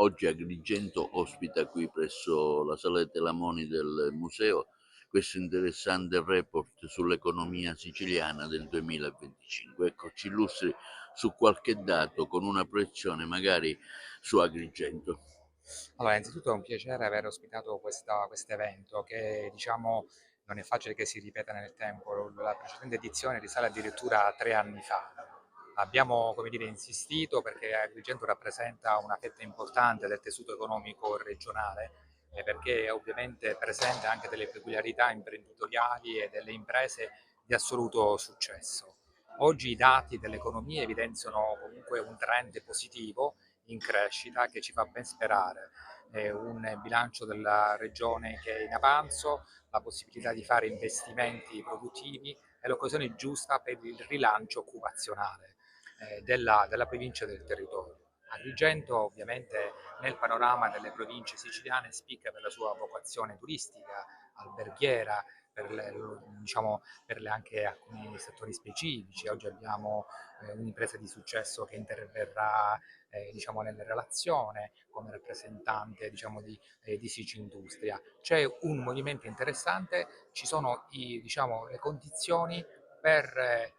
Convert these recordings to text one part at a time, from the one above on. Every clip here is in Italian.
Oggi Agrigento ospita qui presso la Saletta Lamoni del museo questo interessante report sull'economia siciliana del 2025. Ecco, ci illustri su qualche dato con una proiezione magari su Agrigento. Allora, innanzitutto è un piacere aver ospitato questo evento che, diciamo, non è facile che si ripeta nel tempo. La precedente edizione risale addirittura a 3 anni fa. Abbiamo, come dire, insistito perché Agrigento rappresenta una fetta importante del tessuto economico regionale e perché ovviamente presenta anche delle peculiarità imprenditoriali e delle imprese di assoluto successo. Oggi i dati dell'economia evidenziano comunque un trend positivo in crescita che ci fa ben sperare. Un bilancio della regione che è in avanzo, la possibilità di fare investimenti produttivi e l'occasione giusta per il rilancio occupazionale della provincia e del territorio. Agrigento ovviamente nel panorama delle province siciliane spicca per la sua vocazione turistica, alberghiera, diciamo, anche alcuni settori specifici. Oggi abbiamo un'impresa di successo che interverrà diciamo, nella relazione come rappresentante diciamo, di Sicindustria. C'è un movimento interessante, ci sono diciamo, le condizioni per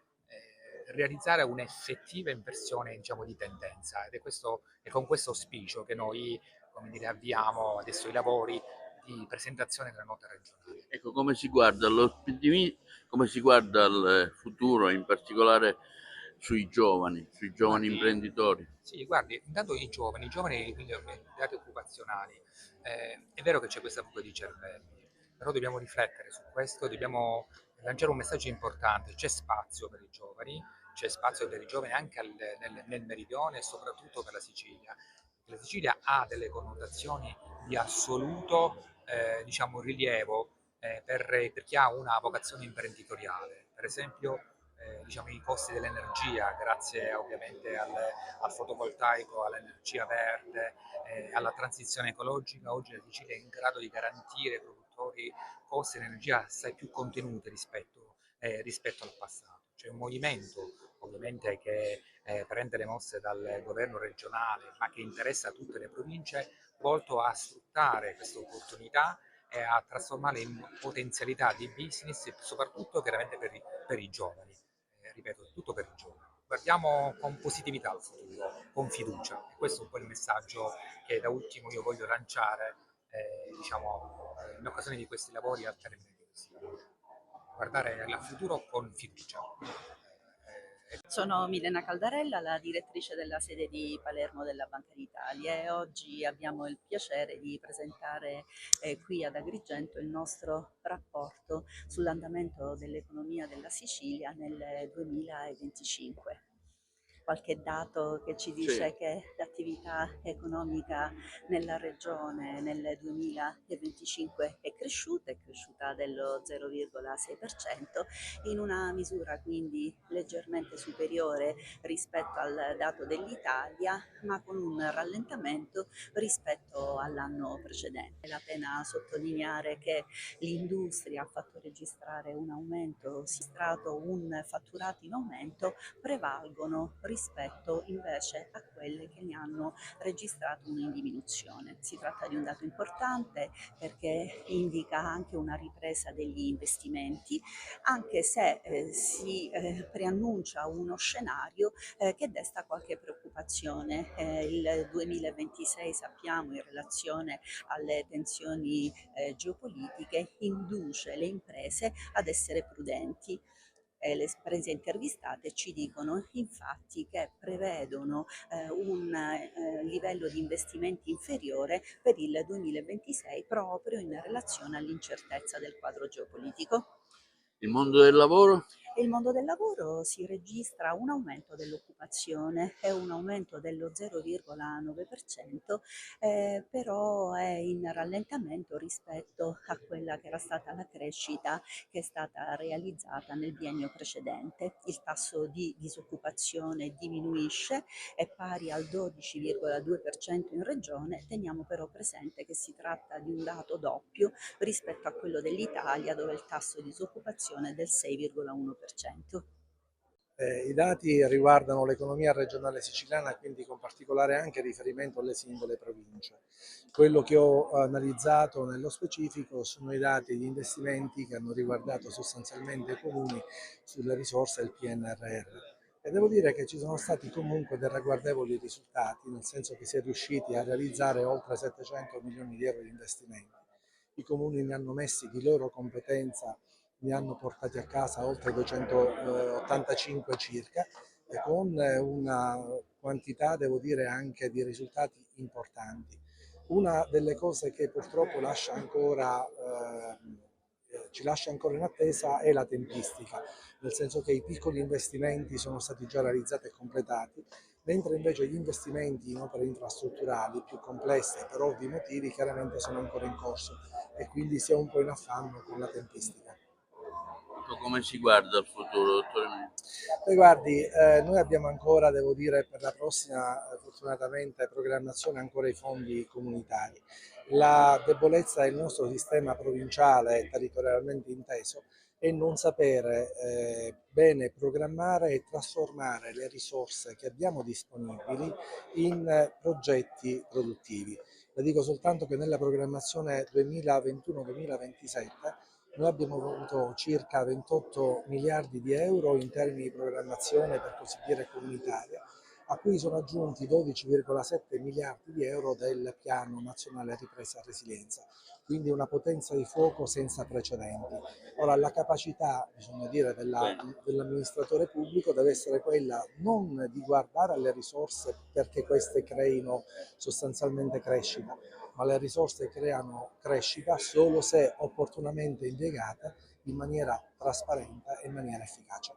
realizzare un'effettiva inversione diciamo, di tendenza è con questo auspicio che noi come dire, avviamo adesso i lavori di presentazione della nota regionale. Ecco, come si guarda all'ottimismo, come si guarda al futuro, in particolare sui giovani Guardi, imprenditori. sì, guardi, intanto i giovani, quindi i dati occupazionali, è vero che c'è questa fuga di cervelli, però dobbiamo riflettere su questo, dobbiamo lanciare un messaggio importante, c'è spazio per i giovani, c'è spazio per i giovani anche nel meridione e soprattutto per la Sicilia. La Sicilia ha delle connotazioni di assoluto diciamo, rilievo per chi ha una vocazione imprenditoriale, per esempio diciamo, i costi dell'energia, grazie ovviamente al fotovoltaico, all'energia verde, alla transizione ecologica, oggi la Sicilia è in grado di garantire ai produttori costi di energia assai più contenuti rispetto al passato. C'è un movimento ovviamente che prende le mosse dal governo regionale, ma che interessa tutte le province, volto a sfruttare questa opportunità e a trasformarle in potenzialità di business, soprattutto chiaramente per i giovani. Ripeto, tutto per i giovani. Guardiamo con positività al futuro, con fiducia. E questo è un po' il messaggio che da ultimo io voglio lanciare diciamo, in occasione di questi lavori al termine di questi lavori. Guardare al futuro con fiducia. Sono Milena Caldarella, la direttrice della sede di Palermo della Banca d'Italia e oggi abbiamo il piacere di presentare qui ad Agrigento il nostro rapporto sull'andamento dell'economia della Sicilia nel 2025. Qualche dato che ci Sì. dice che l'attività economica nella regione nel 2025 è cresciuta dello 0,6%, in una misura quindi leggermente superiore rispetto al dato dell'Italia, ma con un rallentamento rispetto all'anno precedente. È la pena sottolineare che l'industria ha fatto registrare un aumento, si è registrato un fatturato in aumento, prevalgono rispetto invece a quelle che ne hanno registrato una in diminuzione. Si tratta di un dato importante perché indica anche una ripresa degli investimenti, anche se si preannuncia uno scenario che desta qualche preoccupazione. Il 2026 sappiamo in relazione alle tensioni geopolitiche induce le imprese ad essere prudenti. Le imprese intervistate ci dicono infatti che prevedono un livello di investimenti inferiore per il 2026 proprio in relazione all'incertezza del quadro geopolitico. Il mondo del lavoro? E il mondo del lavoro si registra un aumento dell'occupazione, è un aumento dello 0,9%, però è in rallentamento rispetto a quella che era stata la crescita che è stata realizzata nel biennio precedente. Il tasso di disoccupazione diminuisce, è pari al 12,2% in regione, teniamo però presente che si tratta di un dato doppio rispetto a quello dell'Italia dove il tasso di disoccupazione è del 6,1%. I dati riguardano l'economia regionale siciliana, quindi con particolare anche riferimento alle singole province. Quello che ho analizzato nello specifico sono i dati di investimenti che hanno riguardato sostanzialmente i comuni sulle risorse del PNRR. E devo dire che ci sono stati comunque dei ragguardevoli risultati, nel senso che si è riusciti a realizzare oltre 700 milioni di euro di investimenti. I comuni ne hanno messi di loro competenza, ne hanno portati a casa oltre 285 circa, e con una quantità, devo dire, anche di risultati importanti. Una delle cose che purtroppo ci lascia ancora in attesa è la tempistica, nel senso che i piccoli investimenti sono stati già realizzati e completati, mentre invece gli investimenti in opere infrastrutturali più complesse per ovvi motivi chiaramente sono ancora in corso e quindi si è un po' in affanno con la tempistica. Come si guarda al futuro, dottore Mini? Guardi, noi abbiamo ancora, devo dire, per la prossima fortunatamente programmazione ancora i fondi comunitari. La debolezza del nostro sistema provinciale territorialmente inteso è non sapere bene programmare e trasformare le risorse che abbiamo disponibili in progetti produttivi. Le dico soltanto che nella programmazione 2021-2027 noi abbiamo avuto circa 28 miliardi di euro in termini di programmazione, per così dire, comunitaria, a cui sono aggiunti 12,7 miliardi di euro del Piano Nazionale Ripresa e Resilienza, quindi una potenza di fuoco senza precedenti. Ora, la capacità, bisogna dire, dell'amministratore pubblico deve essere quella non di guardare alle risorse perché queste creino sostanzialmente crescita, ma le risorse creano crescita solo se opportunamente impiegate in maniera trasparente e in maniera efficace.